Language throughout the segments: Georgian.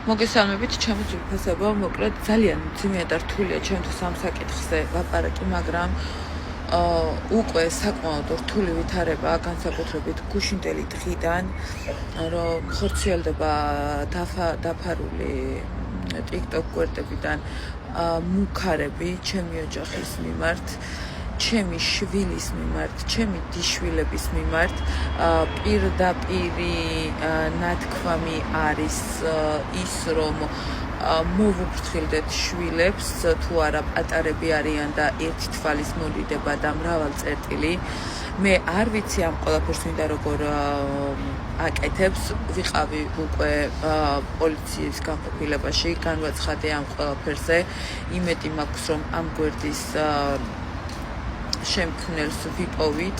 მოგესალმებით, ჩემი ძვირფასებო, მოკლედ ძალიან ძიმეა და რთულია ჩემთვის ამ საკითხზე ლაპარაკი, მაგრამ უკვე საკმაოდ რთული ვითარება განსაკუთრებით გუშინდელი დღიდან, რომ ხორციელდება დაფარული TikTok გვერდებიდან მუქარები ჩემი ოჯახის მიმართ, ჩემი შვილის მიმართ, ჩემი დიშვილების მიმართ, პირდაპირი ნათქვამი არის ის, რომ მოვუფრთხილდეთ შვილებს, თუ არა პატარები არიან და ერთი თვალის მოდიდება და მრავალ წერტილი. მე არ ვიცი ამ ყველაფერს მინდა როგორ აკეთებს, ვიყავი უკვე პოლიციის განყოფილებაში, განვაცხადე ამ ყველაფერზე, იმედი მაქვს, რომ ამ გვერდის შემქმნელს ვიპოვით.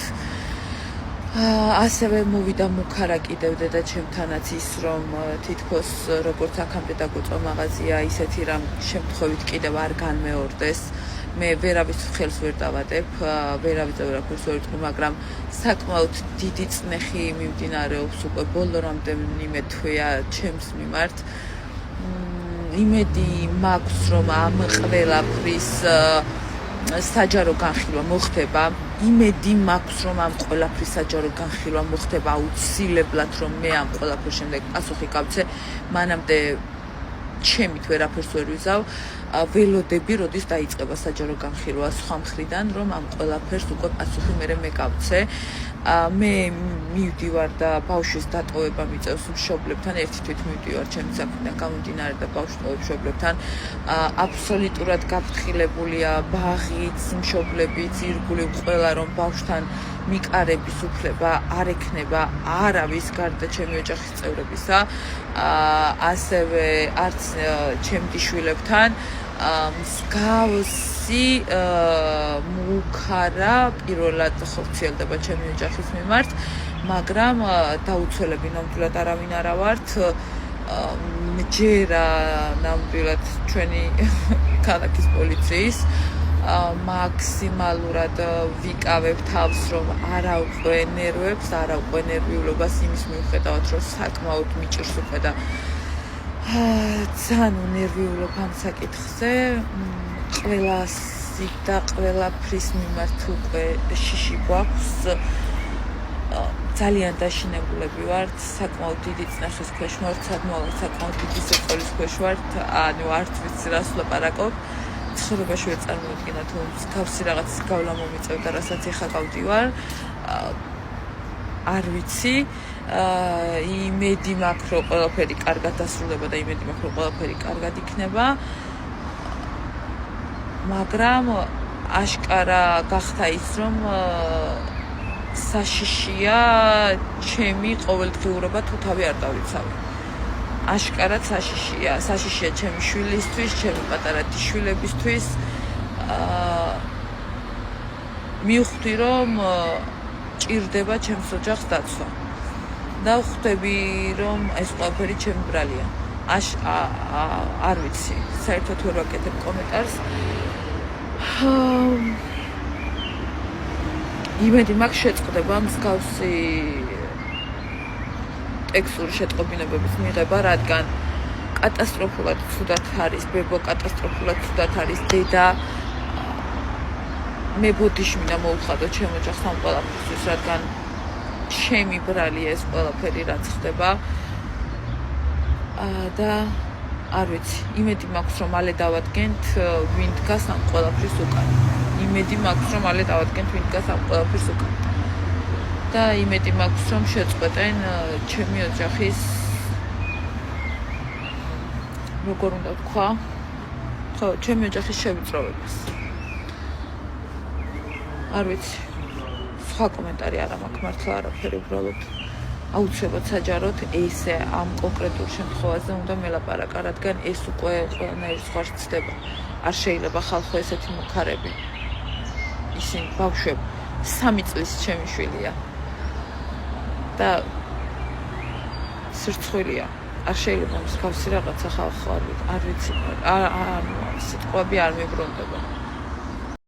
ასევე მოვიდა მუქარა კიდევ და ჩემთანაც ის, რომ თითქოს როგორც აქამდე დაგვეწვა მაღაზია, ისეთი რამ შემთხვევით კიდევ არ განმეორდეს. მე ვერავის ხელს ვერ დავადებ, ვერავის ვერაფერს ვერ ვიტყვი, მაგრამ საკმაოდ დიდი წნეხი მიმდინარეობს უკვე ბოლო რამდენიმე თვეა ჩემს მიმართ. იმედი მაქვს, რომ ამ ყველაფრის საჯარო განხილვა მოხდება. იმედი მაქვს, რომ ამ ყველაფრის საჯარო განხილვა მოხდება აუცილებლად, რომ მე ამ ყველაფრის შემდეგ პასუხი გავცე, მანამდე ჩემით ვერაფერს ვერ ვიზავ. ველოდები, როდის დაიწყება საჯარო განხილვა სხვა მხრიდან, რომ ამ ყველაფერს უკვე პასუხი მე გავცე. მე მივდივარ და ბავშვის დატოვება მიწევს მშობლებთან, ერთი თვით მივდივარ ჩემი საქმიდან გამომდინარე და ბავშვს ტოვებ მშობლებთან. აბსოლუტურად გაფრთხილებულია ბაღიც, მშობლებიც, ირგვლივ ყველა, რომ ბავშვთან მიყარების უფლება არ ექნება არავის გარდა ჩემი ოჯახის წევრებისა, ასევე არც ჩემი დიშვილებთან. მსგავსი მუქარა პირველად ხორციელდება ჩემი ოჯახის მიმართ, მაგრამ დაუცველები ნამდვილად არავინ არა ვართ. მჯერა ნამდვილად ჩვენი ქალაქის პოლიციის, მაქსიმალურად ვიკავებ თავს, რომ არ ავყვე ნერვებს, არ ავყვე ნერვიულობას იმის მიუხედავად, რომ საკმაოდ მიჭირს უკვე და ძალიან ნერვიულობ ამ საკითხზე. ყველასი და ყველაფრის მიმართ უკვე შიში გვაქვს. ძალიან დაშინებულები ვართ, საკმაოდ დიდი წნეხის ქვეშ ვართ, საკმაოდ დიდი სიყვარულის ქვეშ ვართ, ანუ არც ვიცი რას ვლაპარაკობ. ცხოვრებაში ვერ წარმოვიდგინა თუ მსგავსი რაღაცის გავლა მომიწევდა, რასაც ეხლა გავდივარ. არ ვიცი. იმედი მაქვს, რომ ყველაფერი კარგად დასრულდება და იმედი მაქვს, რომ ყველაფერი კარგად იქნება. მაგრამ აშკარა გახდა ის, რომ საშიშია ჩემი ყოველდღიურობა თუ თავი არ დავიცავი. აშკარად საშიშია ჩემი შვილისთვის, ჩემი პატარა დიშვილებისთვის. მივხვდი, რომ ჭირდება ჩემს ოჯახს დაცვა. და ხვდები, რომ ეს ყველაფერი ჩემი ბრალია. არ ვიცი, საერთოდ ვერ ვაკეთებ კომენტარს. იმედი მაქვს შეწყდება მსგავსი ტექსტური შეტყობინებების მიღება, რადგან კატასტროფულად ცუდად არის ბებო, კატასტროფულად ცუდად არის დედა. მე ბოდიში მინდა მოუხადო ჩემ ოჯახს ამ ყველაფერთვის, რადგან ჩემი ბრალია ეს ყველაფერი რაც ხდება. და არ ვიცი, იმედი მაქვს, რომ მალე დავადგენთ ვინ დგას ამ ყველაფრის უკან. იმედი მაქვს, რომ მალე დავადგენთ ვინ დგას ამ ყველაფრის უკან. და იმედი მაქვს, რომ შეწყვეტენ ჩემი ოჯახის, როგორ უნდა ვთქვა, ხო, ჩემი ოჯახის შევიწროვებას. არ ვიცი. სხვა კომენტარი არ მაქვს, მართლა არაფერი, უბრალოდ აუცილებლად საჯაროდ ესე ამ კონკრეტულ შემთხვევაზე უნდა მელაპარაკა, რადგან ეს უკვე ყველანაირი სხვა ხდება. არ შეიძლება ხალხო ესეთი მუქარები. ისინი ბავშვები 3 წლის ჩემი შვილია. და სირცხვილია. არ შეიძლება მსგავსი რაღაცა ხალხო არ ვიცი. სიტყვები არ მიბრუნდება.